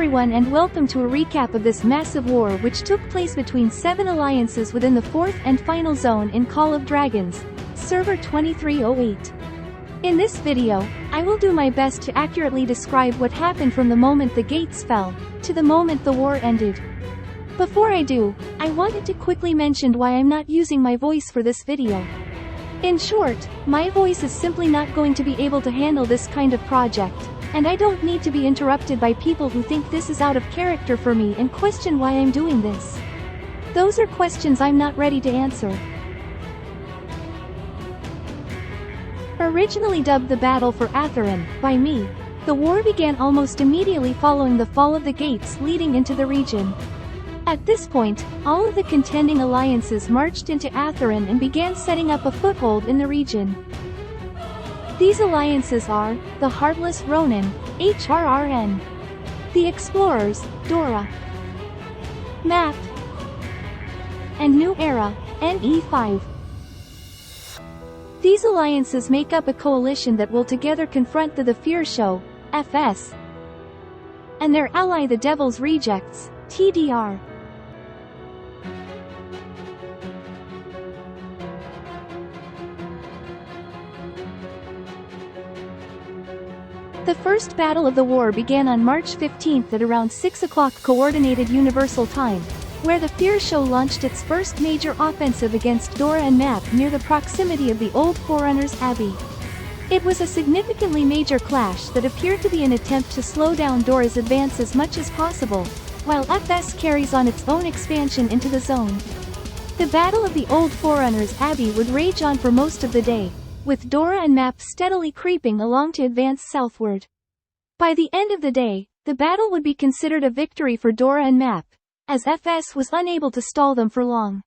everyone and welcome to a recap of this massive war which took place between 7 alliances within the 4th and final zone in Call of Dragons, server 2308. In this video, I will do my best to accurately describe what happened from the moment the gates fell, to the moment the war ended. Before I do, I wanted to quickly mention why I'm not using my voice for this video. In short, my voice is simply not going to be able to handle this kind of project, and I don't need to be interrupted by people who think this is out of character for me and question why I'm doing this. Those are questions I'm not ready to answer. Originally dubbed the Battle for Atherin by me, the war began almost immediately following the fall of the gates leading into the region. At this point, all of the contending alliances marched into Atherin and began setting up a foothold in the region. These alliances are, the Heartless Ronin, HRRN, the Explorers, Dora, Map, and New Era, NE5. These alliances make up a coalition that will together confront the Fear Show, FS, and their ally the Devil's Rejects, TDR. The first battle of the war began on March 15th at around 6 o'clock Coordinated Universal Time, where the Fear Show launched its first major offensive against Dora and Map near the proximity of the Old Forerunners Abbey. It was a significantly major clash that appeared to be an attempt to slow down Dora's advance as much as possible, while FS carries on its own expansion into the zone. The Battle of the Old Forerunners Abbey would rage on for most of the day, with Dora and Map steadily creeping along to advance southward. By the end of the day, the battle would be considered a victory for Dora and Map, as FS was unable to stall them for long.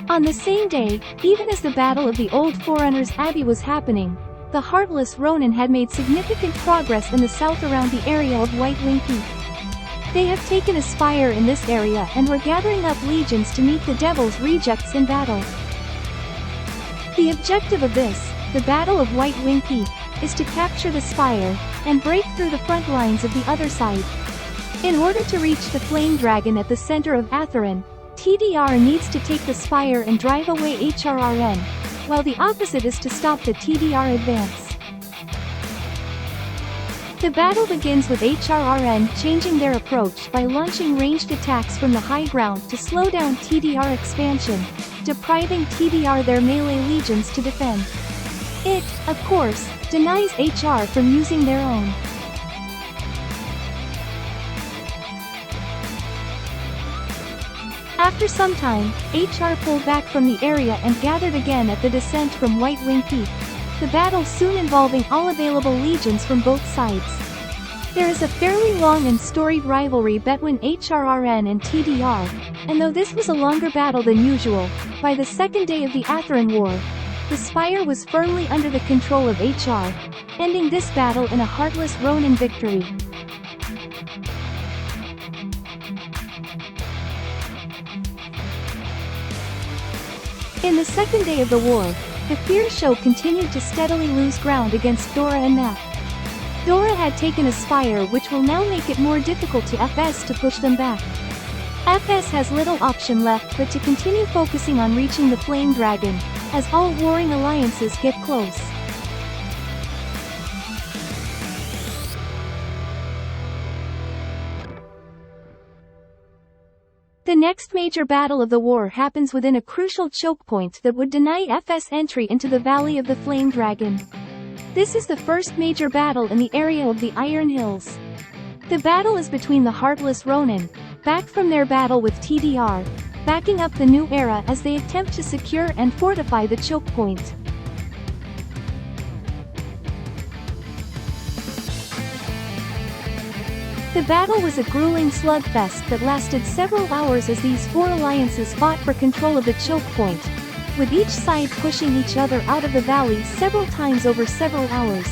On the same day, even as the Battle of the Old Forerunners Abbey was happening, the Heartless Ronin had made significant progress in the south around the area of White Wing Peak. They have taken a spire in this area and were gathering up legions to meet the Devil's Rejects in battle. The objective of this, the Battle of White Wing Peak, is to capture the spire, and break through the front lines of the other side. In order to reach the Flame Dragon at the center of Atherin, TDR needs to take the spire and drive away HRRN, while the opposite is to stop the TDR advance. The battle begins with HRRN changing their approach by launching ranged attacks from the high ground to slow down TDR expansion, depriving TDR their melee legions to defend. It, of course, denies HR from using their own. After some time, HR pulled back from the area and gathered again at the descent from White Wing Peak, the battle soon involving all available legions from both sides. There is a fairly long and storied rivalry between HRRN and TDR, and though this was a longer battle than usual, by the second day of the Atherin War, the Spire was firmly under the control of HR, ending this battle in a Heartless Ronin victory. In the second day of the war, the Fear Show continued to steadily lose ground against Dora and Map. Dora had taken a spire which will now make it more difficult to FS to push them back. FS has little option left but to continue focusing on reaching the Flame Dragon, as all warring alliances get close. The next major battle of the war happens within a crucial choke point that would deny FS entry into the Valley of the Flame Dragon. This is the first major battle in the area of the Iron Hills. The battle is between the Heartless Ronin, back from their battle with TDR, backing up the New Era as they attempt to secure and fortify the choke point. The battle was a grueling slugfest that lasted several hours as these 4 alliances fought for control of the choke point, with each side pushing each other out of the valley several times over several hours.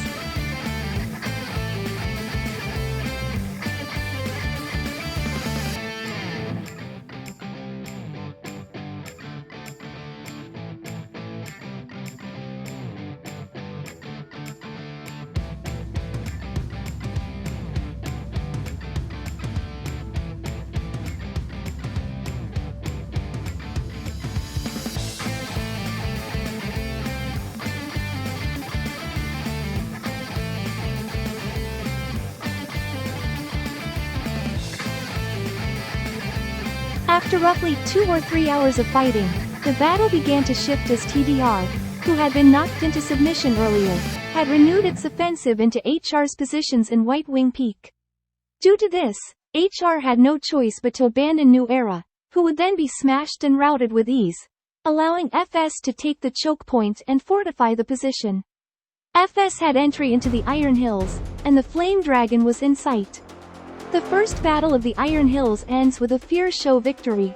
After roughly 2 or 3 hours of fighting, the battle began to shift as TDR, who had been knocked into submission earlier, had renewed its offensive into HR's positions in White Wing Peak. Due to this, HR had no choice but to abandon New Era, who would then be smashed and routed with ease, allowing FS to take the choke point and fortify the position. FS had entry into the Iron Hills, and the Flame Dragon was in sight. The first battle of the Iron Hills ends with a Fear Show victory.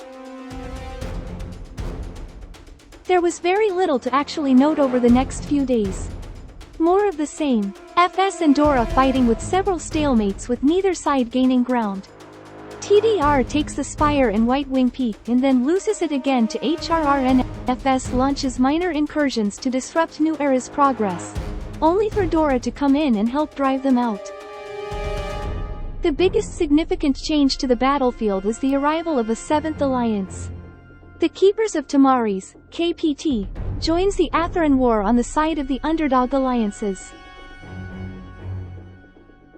There was very little to actually note over the next few days. More of the same, FS and Dora fighting with several stalemates with neither side gaining ground. TDR takes the Spire in White Wing Peak and then loses it again to HRRN. FS launches minor incursions to disrupt New Era's progress, only for Dora to come in and help drive them out. The biggest significant change to the battlefield is the arrival of a 7th alliance. The Keepers of Tamari's, KPT, joins the Atheran War on the side of the underdog alliances.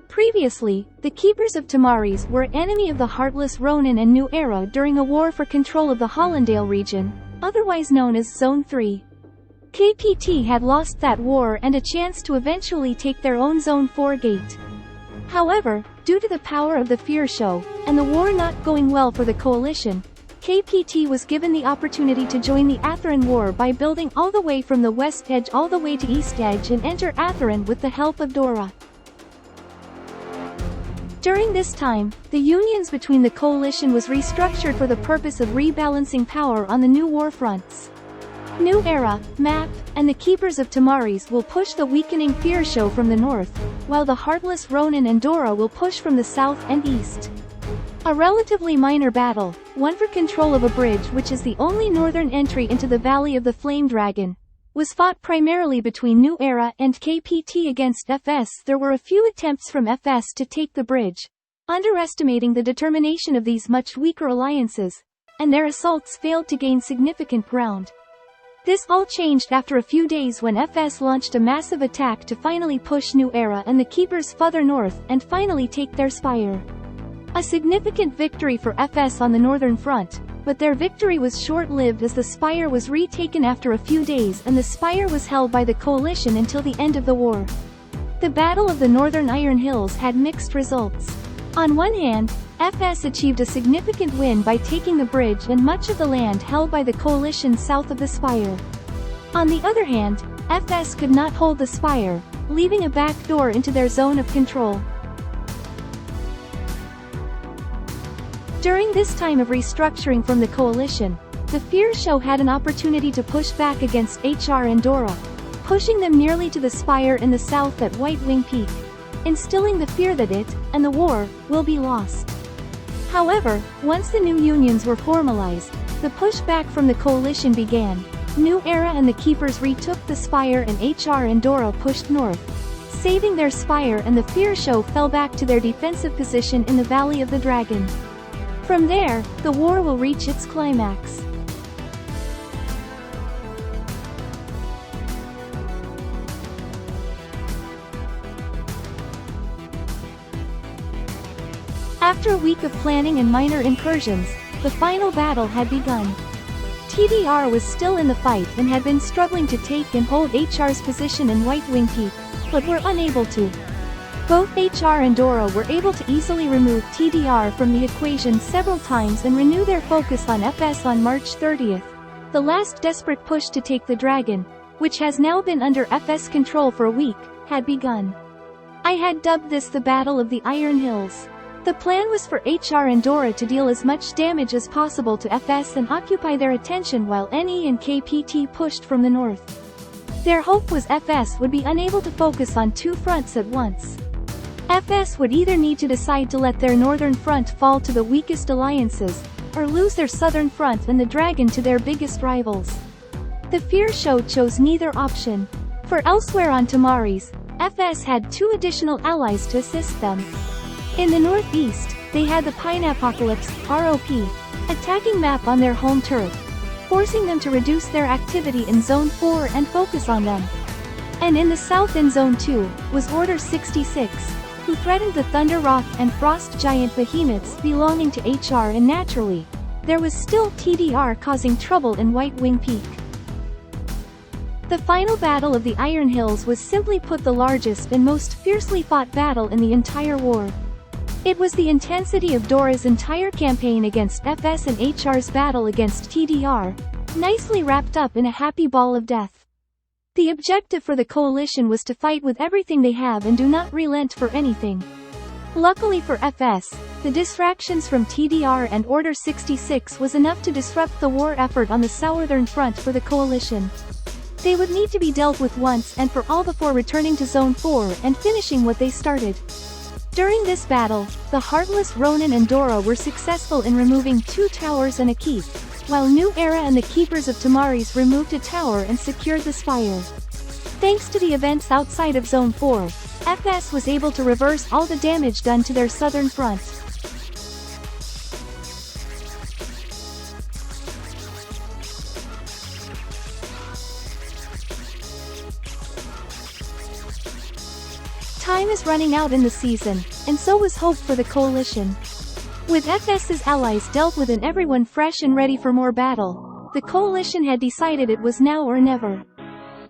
Previously, the Keepers of Tamari's were enemy of the Heartless Ronin and New Era during a war for control of the Hollandale region, otherwise known as Zone 3. KPT had lost that war and a chance to eventually take their own Zone 4 gate. However, due to the power of the Fear Show, and the war not going well for the Coalition, KPT was given the opportunity to join the Atheran War by building all the way from the West Edge all the way to East Edge and enter Atheran with the help of Dora. During this time, the unions between the Coalition was restructured for the purpose of rebalancing power on the new war fronts. New Era, MAP, and the Keepers of Tamari's will push the weakening Fear Show from the north, while the Heartless Ronin and Dora will push from the south and east. A relatively minor battle, one for control of a bridge which is the only northern entry into the Valley of the Flame Dragon, was fought primarily between New Era and KPT against FS. There were a few attempts from FS to take the bridge, underestimating the determination of these much weaker alliances, and their assaults failed to gain significant ground. This all changed after a few days when FS launched a massive attack to finally push New Era and the Keepers further north and finally take their Spire. A significant victory for FS on the northern front, but their victory was short-lived as the Spire was retaken after a few days and the Spire was held by the Coalition until the end of the war. The Battle of the Northern Iron Hills had mixed results. On one hand, FS achieved a significant win by taking the bridge and much of the land held by the Coalition south of the Spire. On the other hand, FS could not hold the Spire, leaving a back door into their zone of control. During this time of restructuring from the Coalition, the Fear Show had an opportunity to push back against HR and Dora, pushing them nearly to the Spire in the south at White Wing Peak, instilling the fear that it, and the war, will be lost. However, once the new unions were formalized, the pushback from the Coalition began. New Era and the Keepers retook the Spire and HR and Dora pushed north, saving their Spire, and the Fear Show fell back to their defensive position in the Valley of the Dragon. From there, the war will reach its climax. After a week of planning and minor incursions, the final battle had begun. TDR was still in the fight and had been struggling to take and hold HR's position in White Wing Peak, but were unable to. Both HR and Dora were able to easily remove TDR from the equation several times and renew their focus on FS on March 30th. The last desperate push to take the Dragon, which has now been under FS control for a week, had begun. I had dubbed this the Battle of the Iron Hills. The plan was for HR and Dora to deal as much damage as possible to FS and occupy their attention while NE and KPT pushed from the north. Their hope was FS would be unable to focus on two fronts at once. FS would either need to decide to let their northern front fall to the weakest alliances, or lose their southern front and the Dragon to their biggest rivals. The Fear Show chose neither option. For elsewhere on Tamari's, FS had two additional allies to assist them. In the northeast, they had the Pineapocalypse, ROP, attacking MAP on their home turf, forcing them to reduce their activity in Zone 4 and focus on them. And in the south in Zone 2, was Order 66, who threatened the Thunder Rock and Frost Giant behemoths belonging to HR and naturally, there was still TDR causing trouble in White Wing Peak. The final battle of the Iron Hills was simply put the largest and most fiercely fought battle in the entire war. It was the intensity of Dora's entire campaign against FS and HR's battle against TDR, nicely wrapped up in a happy ball of death. The objective for the coalition was to fight with everything they have and do not relent for anything. Luckily for FS, the distractions from TDR and Order 66 was enough to disrupt the war effort on the southern front for the coalition. They would need to be dealt with once and for all before returning to Zone 4 and finishing what they started. During this battle, the Heartless Ronin and Dora were successful in removing 2 towers and a keep, while New Era and the Keepers of Tamari's removed a tower and secured the spire. Thanks to the events outside of Zone 4, FS was able to reverse all the damage done to their southern front. Time is running out in the season, and so was hope for the coalition. With FS's allies dealt with and everyone fresh and ready for more battle, the coalition had decided it was now or never.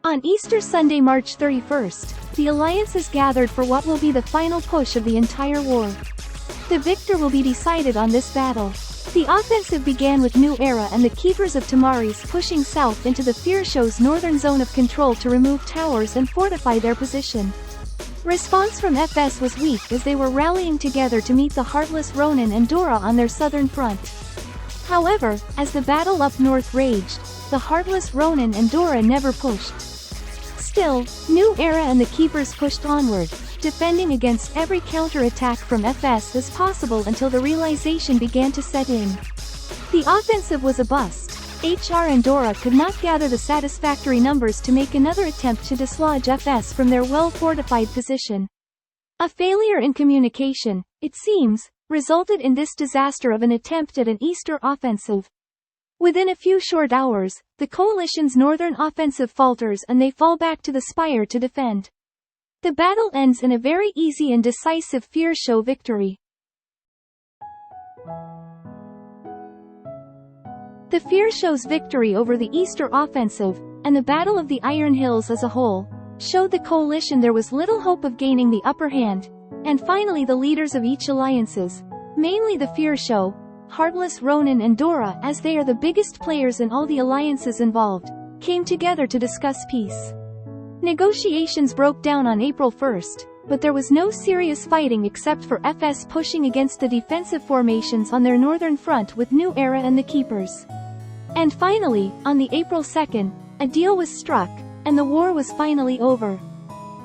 On Easter Sunday, March 31st, the alliances gathered for what will be the final push of the entire war. The victor will be decided on this battle. The offensive began with New Era and the Keepers of Tamari's pushing south into the Fear Show's northern zone of control to remove towers and fortify their position. Response from FS was weak as they were rallying together to meet the Heartless Ronin and Dora on their southern front. However, as the battle up north raged, the Heartless Ronin and Dora never pushed. Still, New Era and the Keepers pushed onward, defending against every counter-attack from FS as possible until the realization began to set in. The offensive was a bust. HR and Dora could not gather the satisfactory numbers to make another attempt to dislodge FS from their well-fortified position. A failure in communication, it seems, resulted in this disaster of an attempt at an Easter offensive. Within a few short hours, the coalition's northern offensive falters and they fall back to the spire to defend. The battle ends in a very easy and decisive Fear Show victory. The Fear Show's victory over the Easter offensive, and the Battle of the Iron Hills as a whole, showed the coalition there was little hope of gaining the upper hand, and finally the leaders of each alliances, mainly the Fear Show, Heartless Ronin and Dora as they are the biggest players in all the alliances involved, came together to discuss peace. Negotiations broke down on April 1st, but there was no serious fighting except for FS pushing against the defensive formations on their northern front with New Era and the Keepers. And finally, on the April 2nd, a deal was struck, and the war was finally over.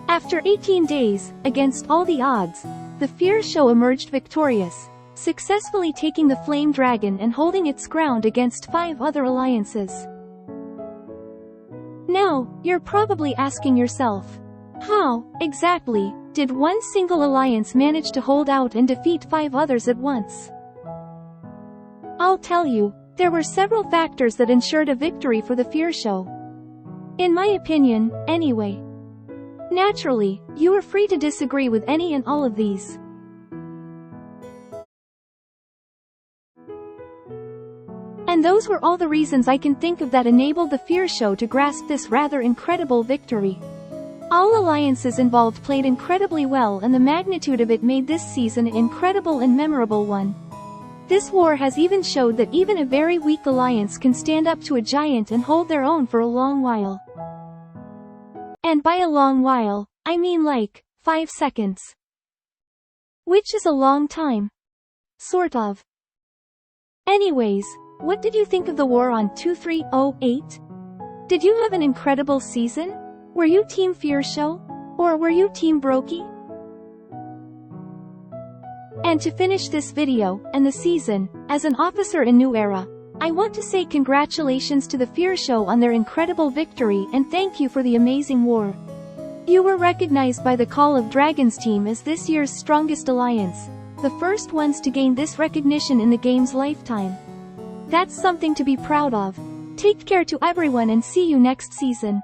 After 18 days, against all the odds, the Fear Show emerged victorious, successfully taking the Flame Dragon and holding its ground against 5 other alliances. Now, you're probably asking yourself, how, exactly, did one single alliance manage to hold out and defeat 5 others at once? I'll tell you, there were several factors that ensured a victory for the Fear Show. In my opinion, anyway. Naturally, you are free to disagree with any and all of these. And those were all the reasons I can think of that enabled the Fear Show to grasp this rather incredible victory. All alliances involved played incredibly well and the magnitude of it made this season an incredible and memorable one. This war has even showed that even a very weak alliance can stand up to a giant and hold their own for a long while. And by a long while, I mean like, 5 seconds. Which is a long time. Sort of. Anyways, what did you think of the war on 2308? Did you have an incredible season? Were you Team Fear Show? Or were you Team Brokey? And to finish this video, and the season, as an officer in New Era, I want to say congratulations to the Fear Show on their incredible victory and thank you for the amazing war. You were recognized by the Call of Dragons team as this year's strongest alliance, the first ones to gain this recognition in the game's lifetime. That's something to be proud of. Take care to everyone and see you next season.